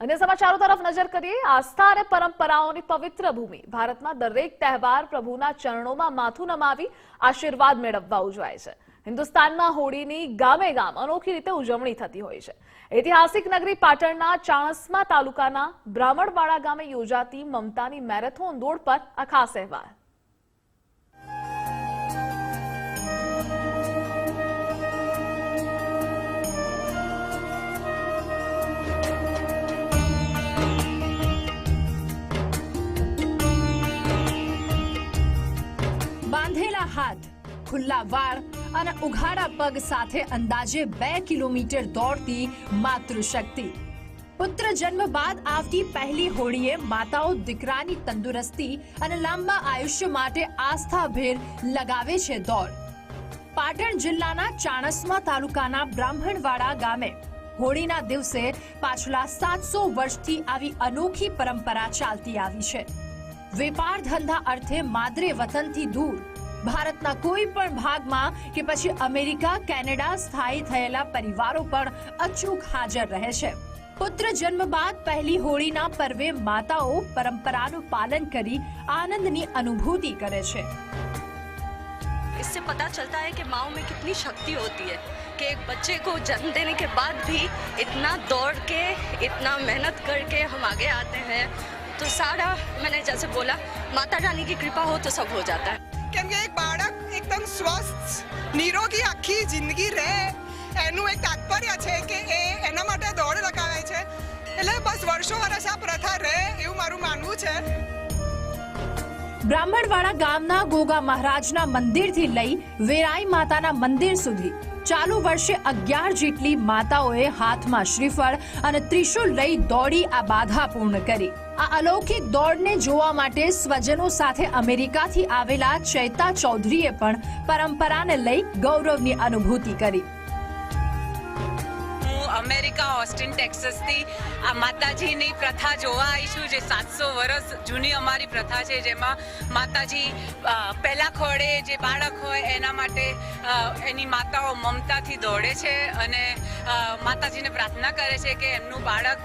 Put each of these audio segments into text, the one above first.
अन्य समाचारों तरफ नजर करिए। आस्था और परंपराओं की पवित्र भूमि भारत में दरेक तहेवार प्रभुना चरणों में माथुं नमावी आशीर्वाद मेळववा उजवाय छे। हिंदुस्तान में होळीनी गामे गाम अनोखी रीते उजवणी थती होय छे। ऐतिहासिक नगरी पाटणना चाणस्मा तालुकाना ब्राह्मणवाड़ा गामे योजाती ममतानी मैरेथोन दौड़ पर आ खास अहेवाल। बांधेला हाथ, खुल्ला वाળ અને ઉઘાડા પગ સાથે અંદાજે 2 કિલોમીટર દોડતી માતૃશક્તિ। પુત્ર જન્મ બાદ આવતી પહેલી હોળીએ માતાઓ દીકરાની તંદુરસ્તી અને લાંબા આયુષ્ય માટે આસ્થાભેર લગાવે છે દોડ। પાટણ જિલ્લાના ચાણસ્મા તાલુકાના બ્રાહ્મણવાડા ગામે હોળીના દિવસે પાછલા 700 વર્ષથી આવી અનોખી પરંપરા ચાલતી આવી છે। વેપાર ધંધા અર્થે માદરે વતનથી દૂર ભારતના કોઈ પણ ભાગમાં કે પછી અમેરિકા કેનેડા સ્થાયી થયેલા પરિવારો પણ અચૂક હાજર રહે છે। પુત્ર જન્મ બાદ પહેલી હોળીના પર્વે માતાઓ પરંપરાનું પાલન કરી આનંદની અનુભૂતિ કરે છે। इससे पता चलता है कि माँओं में कितनी शक्ति होती है कि एक बच्चे को जन्म देने के बाद भी इतना दौड़ के इतना मेहनत करके हम आगे आते हैं। तो सारा मैंने जैसे बोला माता रानी की कृपा हो तो सब हो जाता है। કેમ કે એક બાળક એકદમ સ્વસ્થ નિરોગી આખી જિંદગી રહે એનું એક તાત્પર્ય છે કે એ એના માટે દોડ લગાવે છે। એટલે બસ વર્ષો વર્ષ આ પ્રથા રહે એવું મારું માનવું છે। બ્રાહ્મણવાડા ગામના ગોગા મહારાજના મંદિરથી લઈ વેરાઈ માતાના મંદિર સુધી ચાલુ વર્ષે 11 જેટલી માતાઓએ હાથમાં શ્રીફળ અને ત્રિશૂલ લઈ દોડી આ બાધા પૂર્ણ કરી। આ અલૌકિક દોડને જોવા માટે સ્વજનો સાથે અમેરિકાથી આવેલા ચૈતા ચૌધરીએ પણ પરંપરાને લઈ ગૌરવની અનુભૂતિ કરી। અમેરિકા ઓસ્ટિન ટેક્સાસથી આ માતાજીની પ્રથા જોવા આવી છું, જે 700 વર્ષ જૂની અમારી પ્રથા છે, જેમાં માતાજી પહેલા ખોળે જે બાળક હોય એના માટે એની માતાઓ મમતાથી દોડે છે અને માતાજીને પ્રાર્થના કરે છે કે એમનું બાળક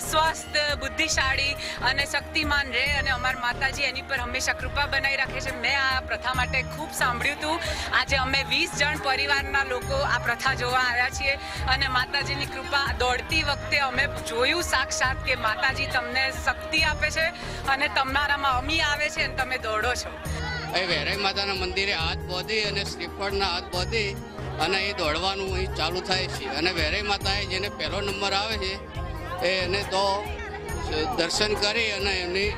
સ્વસ્થ બુદ્ધિશાળી અને શક્તિમાન રહે અને અમારી માતાજી એની પર હંમેશા કૃપા બનાવી રાખે છે। મેં આ પ્રથા માટે ખૂબ સાંભળ્યું હતું। આજે અમે 20 જણ પરિવારના લોકો આ પ્રથા જોવા આવ્યા છીએ અને માતાજીની કૃપા દોડતી વખતે અમે જોયું સાક્ષાત કે માતાજી તમને શક્તિ આપે છે અને તમારામાં અમી આવે છે અને તમે દોડો છો। એ વેરાઈ માતાના મંદિરે હાથ બોધી અને શ્રીફળના હાથ બોધી અને એ દોડવાનું અહીં ચાલુ થાય છે અને વેરાઈ માતાએ જેને પહેલો નંબર આવે છે એને તો દર્શન કરી અને એમની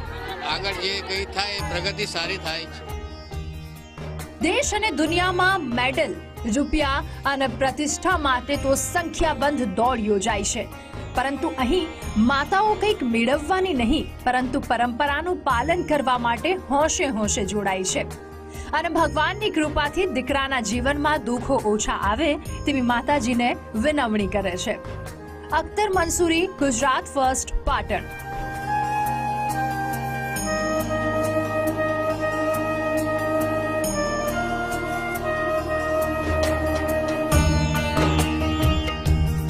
આગળ જે કંઈ થાય પ્રગતિ સારી થાય છે। દેશ અને દુનિયામાં મેડલ રૂપિયા અને પ્રતિષ્ઠા માટે તો સંખ્યાબંધ દોડ યોજાય છે, પરંતુ અહીં માતાઓ કંઈક મેળવવાની નહીં પરંતુ પરંપરાનું પાલન કરવા માટે હોંશે હોંશે જોડાય છે અને ભગવાનની કૃપાથી દીકરાના જીવનમાં દુઃખો ઓછા આવે તેવી માતાજીને વિનવણી કરે છે। અખ્તર મંસૂરી, ગુજરાત ફર્સ્ટ, પાટણ।